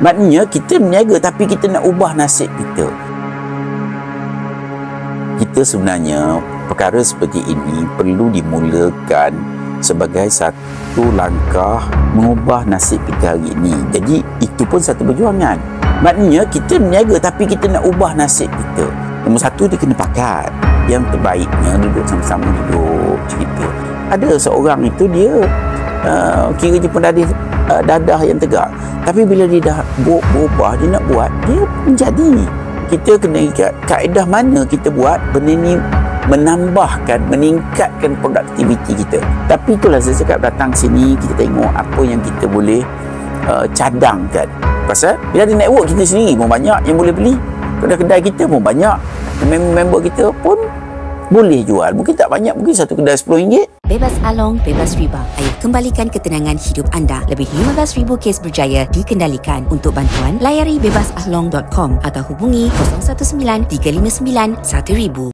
Maknanya kita berniaga tapi kita nak ubah nasib kita. Kita sebenarnya perkara seperti ini perlu dimulakan sebagai satu langkah mengubah nasib kita hari ini. Jadi itu pun satu perjuangan. Maknanya kita berniaga tapi kita nak ubah nasib kita. Nombor satu, dia kena pakat. Yang terbaiknya duduk sama-sama, duduk cerita. Ada seorang itu dia kiranya pendadah dadah yang tegak, tapi bila dia dah berubah, dia nak buat, dia menjadi. Kita kena ikat kaedah mana kita buat benda ni menambahkan, meningkatkan produktiviti kita. Tapi itulah saya cakap, datang sini kita tengok apa yang kita boleh cadangkan. Pasal bila ada network kita sendiri pun banyak yang boleh beli, kedai-kedai kita pun banyak, member kita pun boleh jual. Mungkin tak banyak, mungkin satu kedai RM10. Bebas Along, bebas riba. Ayo kembalikan ketenangan hidup anda. Lebih 15,000 kes berjaya dikendalikan. Untuk bantuan, layari bebasalong.com atau hubungi 019 359 1000.